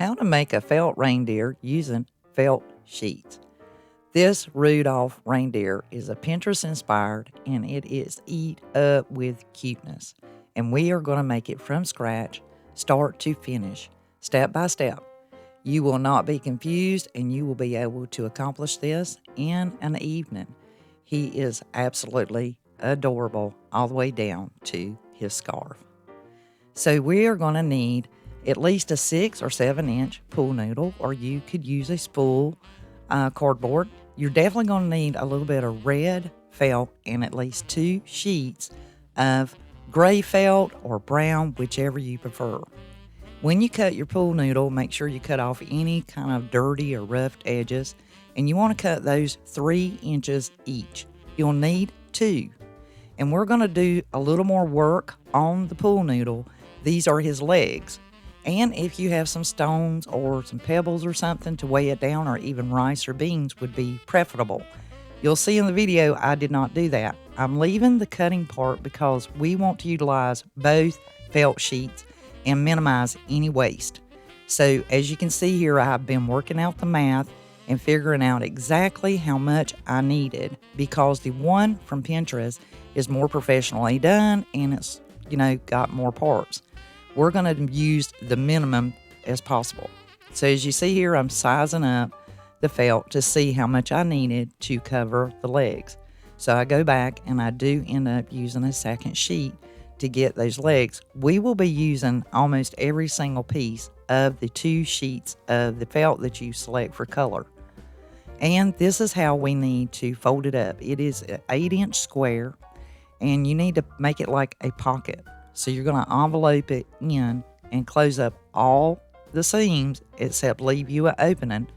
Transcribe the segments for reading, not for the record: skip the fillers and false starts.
How to make a felt reindeer using felt sheets. This Rudolph reindeer is a Pinterest inspired and it is eat up with cuteness. And we are going to make it from scratch, start to finish, step by step. You will not be confused and you will be able to accomplish this in an evening. He is absolutely adorable all the way down to his scarf. So we are going to need at least a 6 or 7 inch pool noodle, or you could use a spool cardboard. You're definitely going to need a little bit of red felt and at least 2 sheets of gray felt or brown, whichever you prefer. When you cut your pool noodle, make sure you cut off any kind of dirty or roughed edges, and you want to cut those 3 inches each. You'll need 2. And we're going to do a little more work on the pool noodle. These are his legs. And if you have some stones or some pebbles or something to weigh it down, or even rice or beans would be preferable. You'll see in the video I did not do that. I'm leaving the cutting part because we want to utilize both felt sheets and minimize any waste. So as you can see here, I've been working out the math and figuring out exactly how much I needed, because the one from Pinterest is more professionally done and it's, got more parts. We're going to use the minimum as possible. So as you see here, I'm sizing up the felt to see how much I needed to cover the legs. So I go back and I do end up using a second sheet to get those legs. We will be using almost every single piece of the 2 sheets of the felt that you select for color. And this is how we need to fold it up. It is an 8-inch square, and you need to make it like a pocket. So you're going to envelope it in and close up all the seams except leave you an opening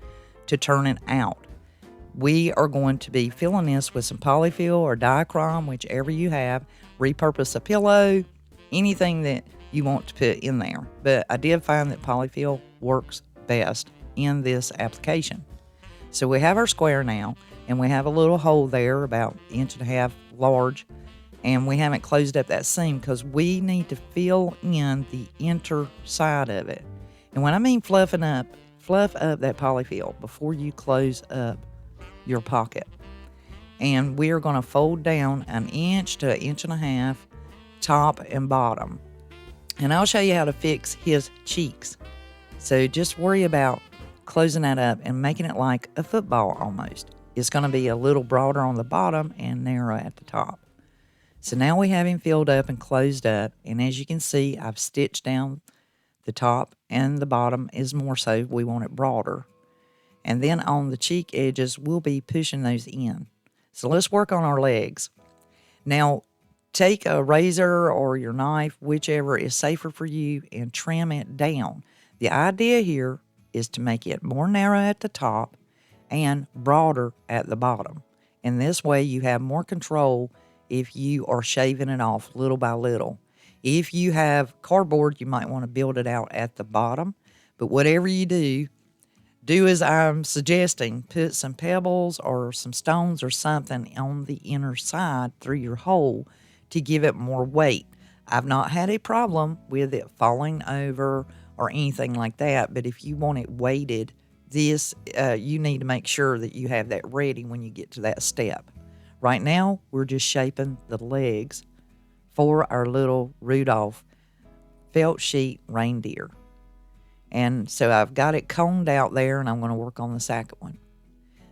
to turn it out. We are going to be filling this with some polyfill or diachrome, whichever you have. Repurpose a pillow, anything that you want to put in there. But I did find that polyfill works best in this application. So we have our square now, and we have a little hole there about 1.5 inches large, and we haven't closed up that seam because we need to fill in the inner side of it. And when I mean fluff up that polyfill before you close up your pocket. And we are going to fold down 1 inch to 1.5 inches top and bottom. And I'll show you how to fix his cheeks. So just worry about closing that up and making it like a football almost. It's going to be a little broader on the bottom and narrow at the top. So now we have him filled up and closed up, and as you can see, I've stitched down the top, and the bottom is more so we want it broader. And then on the cheek edges, we'll be pushing those in. So let's work on our legs. Now, take a razor or your knife, whichever is safer for you, and trim it down. The idea here is to make it more narrow at the top and broader at the bottom. And this way you have more control if you are shaving it off little by little. If you have cardboard, you might want to build it out at the bottom. But whatever you do as I'm suggesting. Put some pebbles or some stones or something on the inner side through your hole to give it more weight. I've not had a problem with it falling over or anything like that, but if you want it weighted, you need to make sure that you have that ready when you get to that step. Right now, we're just shaping the legs for our little Rudolph felt sheet reindeer. And so I've got it coned out there, and I'm going to work on the second one.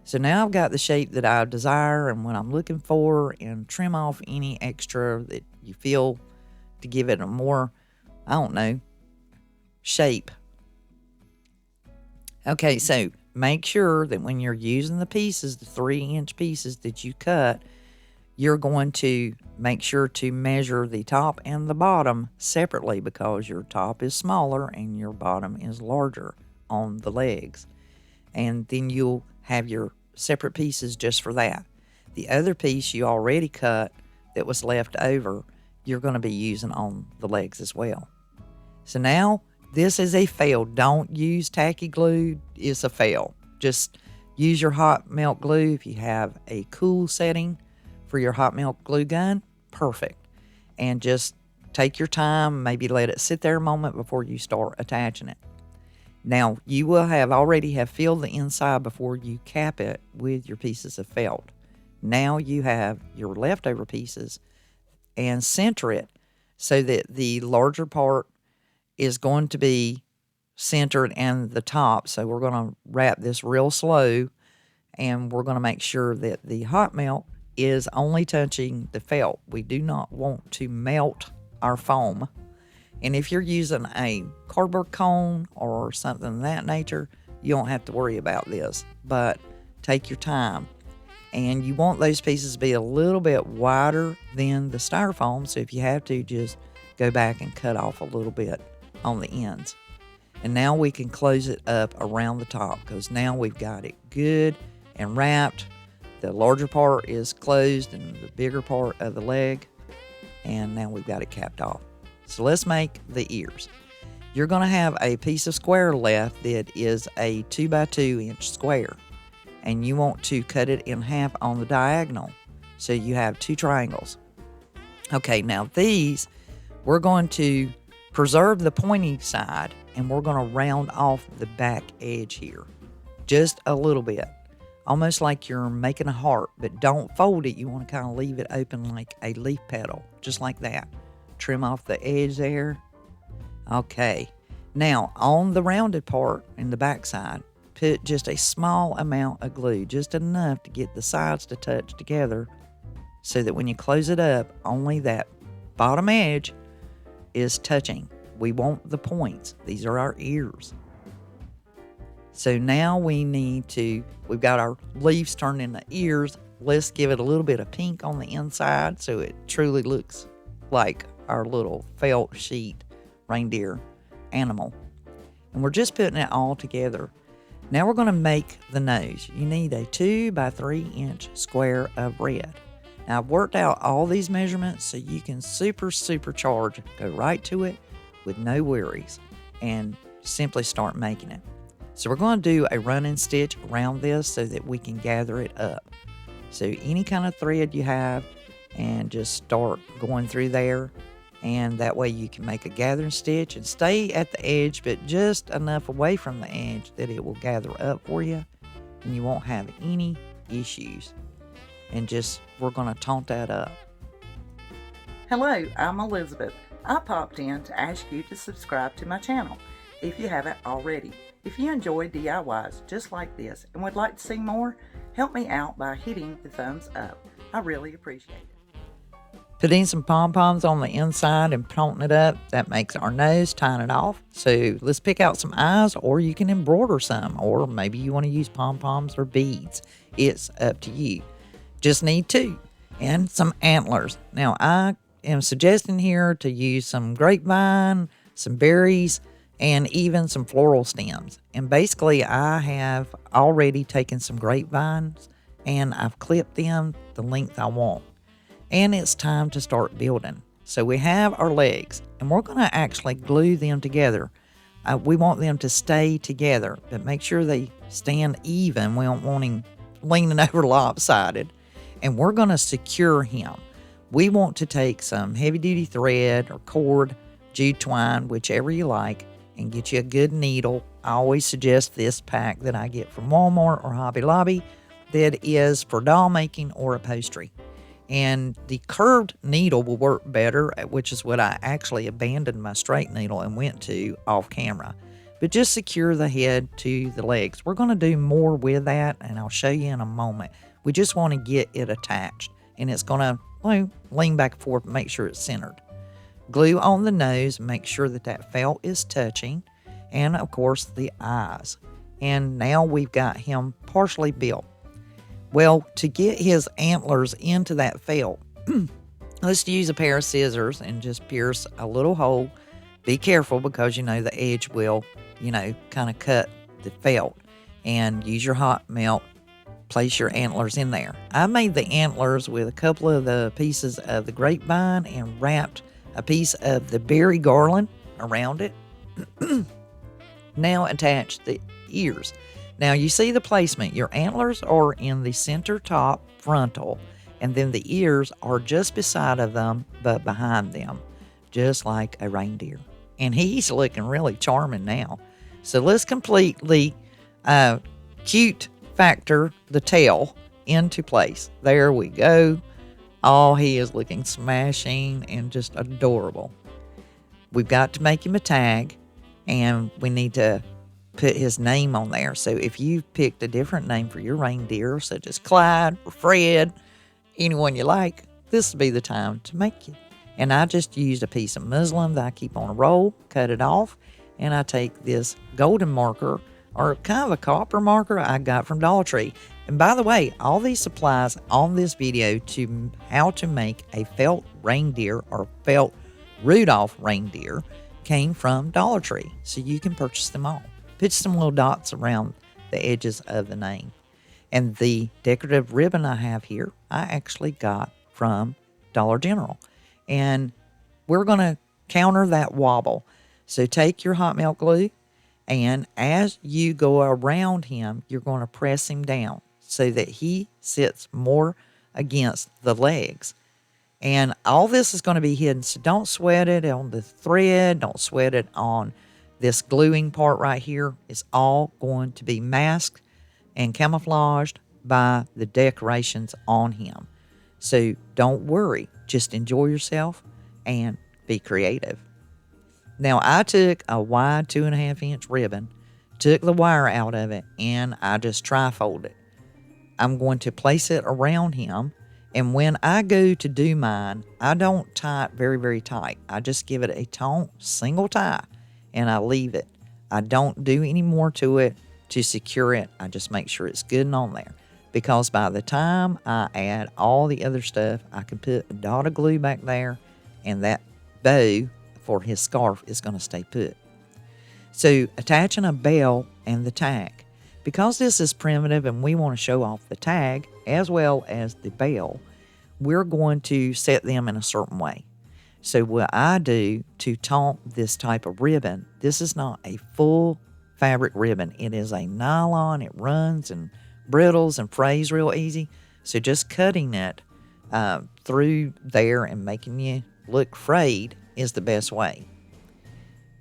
So now I've got the shape that I desire and what I'm looking for, and trim off any extra that you feel to give it a more, shape. Okay, so make sure that when you're using the pieces, the 3-inch pieces that you cut, you're going to make sure to measure the top and the bottom separately, because your top is smaller and your bottom is larger on the legs. And then you'll have your separate pieces just for that. The other piece you already cut that was left over, you're going to be using on the legs as well. So now this is a fail. Don't use tacky glue. It's a fail. Just use your hot melt glue. If you have a cool setting for your hot melt glue gun, perfect. And just take your time, maybe let it sit there a moment before you start attaching it. Now, you will already have filled the inside before you cap it with your pieces of felt. Now you have your leftover pieces and center it so that the larger part is going to be centered and the top. So we're going to wrap this real slow, and we're going to make sure that the hot melt is only touching the felt. We do not want to melt our foam. And if you're using a cardboard cone or something of that nature, you don't have to worry about this. But take your time. And you want those pieces to be a little bit wider than the styrofoam. So if you have to, just go back and cut off a little bit on the ends. And now we can close it up around the top, because now we've got it good and wrapped. The larger part is closed and the bigger part of the leg. And now we've got it capped off. So let's make the ears. You're going to have a piece of square left that is a 2x2 inch square. And you want to cut it in half on the diagonal. So you have two triangles. Okay, now these, we're going to preserve the pointy side, and we're going to round off the back edge here. Just a little bit. Almost like you're making a heart, but don't fold it. You want to kind of leave it open like a leaf petal, just like that. Trim off the edge there. Okay. Now, on the rounded part in the back side, put just a small amount of glue, just enough to get the sides to touch together, so that when you close it up, only that bottom edge is touching. We want the points. These are our ears. So now we've got our leaves turned into ears. Let's give it a little bit of pink on the inside so it truly looks like our little felt sheet reindeer animal. And we're just putting it all together. Now we're going to make the nose. You need a 2x3 inch square of red. Now I've worked out all these measurements so you can supercharge, go right to it with no worries, and simply start making it. So we're going to do a running stitch around this so that we can gather it up. So any kind of thread you have, and just start going through there, and that way you can make a gathering stitch and stay at the edge, but just enough away from the edge that it will gather up for you and you won't have any issues. And we're going to taunt that up. Hello, I'm Elizabeth. I popped in to ask you to subscribe to my channel if you haven't already. If you enjoy DIYs just like this and would like to see more, help me out by hitting the thumbs up. I really appreciate it. Putting some pom-poms on the inside and taunting it up, that makes our nose, tying it off. So let's pick out some eyes, or you can embroider some, or maybe you want to use pom-poms or beads. It's up to you. Just need two, and some antlers. Now I am suggesting here to use some grapevine, some berries, and even some floral stems. And basically I have already taken some grapevines and I've clipped them the length I want. And it's time to start building. So we have our legs, and we're going to actually glue them together. We want them to stay together, but make sure they stand even. We don't want him leaning over lopsided. And we're going to secure him. We want to take some heavy-duty thread or cord, jute twine, whichever you like, and get you a good needle. I always suggest this pack that I get from Walmart or Hobby Lobby that is for doll making or upholstery. And the curved needle will work better, which is what I actually abandoned my straight needle and went to off camera. But just secure the head to the legs. We're going to do more with that, and I'll show you in a moment. We just want to get it attached, and it's going to lean back and forth and make sure it's centered. Glue on the nose, make sure that felt is touching, and of course the eyes. And now we've got him partially built. Well, to get his antlers into that felt, let's use a pair of scissors and just pierce a little hole. Be careful, because the edge will, kind of cut the felt. And use your hot melt, place your antlers in there. I made the antlers with a couple of the pieces of the grapevine and wrapped a piece of the berry garland around it. Now attach the ears. Now you see the placement. Your antlers are in the center top frontal, and then the ears are just beside of them, but behind them, just like a reindeer. And he's looking really charming now. So let's completely cute factor the tail into place. There we go. Oh, he is looking smashing and just adorable. We've got to make him a tag, and we need to put his name on there. So if you picked a different name for your reindeer, such as Clyde or Fred, anyone you like, this would be the time to make it. And I just used a piece of muslin that I keep on a roll, cut it off, and I take this golden marker, or kind of a copper marker I got from Dollar Tree. And by the way, all these supplies on this video to how to make a felt reindeer or felt Rudolph reindeer came from Dollar Tree. So you can purchase them all. Put some little dots around the edges of the name. And the decorative ribbon I have here, I actually got from Dollar General. And we're going to counter that wobble. So take your hot melt glue, and as you go around him, you're going to press him down so that he sits more against the legs. And all this is going to be hidden, so don't sweat it on the thread. Don't sweat it on this gluing part right here. It's all going to be masked and camouflaged by the decorations on him. So don't worry. Just enjoy yourself and be creative. Now, I took a wide 2.5-inch ribbon, took the wire out of it, and I just tri-fold it. I'm going to place it around him, and when I go to do mine, I don't tie it very, very tight. I just give it a taut single tie, and I leave it. I don't do any more to it to secure it. I just make sure it's good and on there. Because by the time I add all the other stuff, I can put a dot of glue back there, and that bow for his scarf is going to stay put. So attaching a bell and the tag. Because this is primitive and we want to show off the tag as well as the bell, we're going to set them in a certain way. So what I do to taunt this type of ribbon, this is not a full fabric ribbon. It is a nylon. It runs and brittles and frays real easy. So just cutting it through there and making you look frayed is the best way.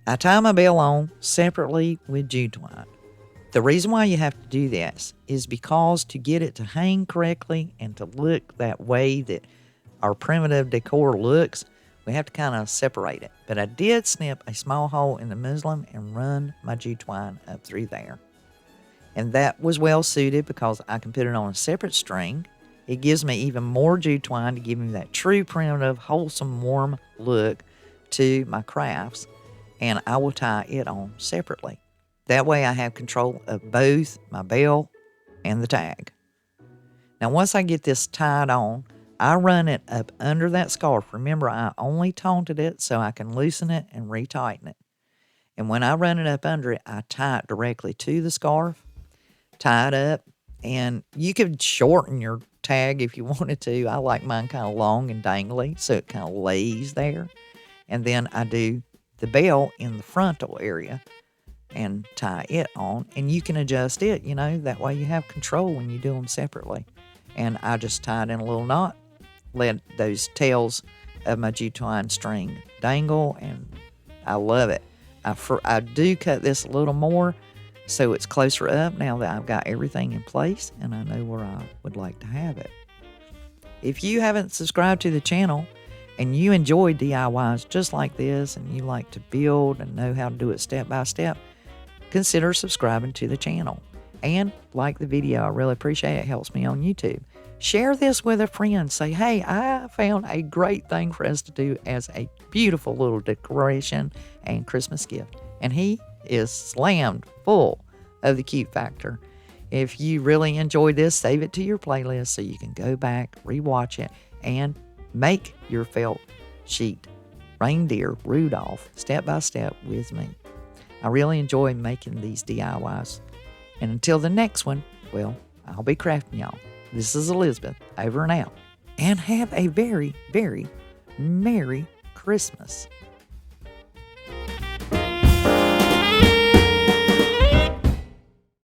I tie my bell on separately with jute twine. The reason why you have to do this is because to get it to hang correctly and to look that way that our primitive decor looks, we have to kind of separate it. But I did snip a small hole in the muslin and run my jute twine up through there. And that was well suited because I can put it on a separate string. It gives me even more jute twine to give me that true primitive, wholesome, warm look to my crafts. And I will tie it on separately. That way I have control of both my bell and the tag. Now once I get this tied on, I run it up under that scarf. Remember, I only taunted it so I can loosen it and retighten it. And when I run it up under it, I tie it directly to the scarf, tie it up, and you could shorten your tag if you wanted to. I like mine kind of long and dangly, so it kind of lays there. And then I do the bell in the frontal area and tie it on, and you can adjust it, that way you have control when you do them separately. And I just tie it in a little knot, let those tails of my jute twine string dangle, and I love it. I do cut this a little more so it's closer up now that I've got everything in place and I know where I would like to have it. If you haven't subscribed to the channel and you enjoy DIYs just like this and you like to build and know how to do it step by step, consider subscribing to the channel. And like the video, I really appreciate it. It helps me on YouTube. Share this with a friend. Say, hey, I found a great thing for us to do as a beautiful little decoration and Christmas gift. And he is slammed full of the cute factor. If you really enjoyed this, save it to your playlist so you can go back, rewatch it, and make your felt sheet reindeer Rudolph step by step with me. I really enjoy making these DIYs. And until the next one, well, I'll be crafting y'all. This is Elizabeth, over and out. And have a very, very Merry Christmas.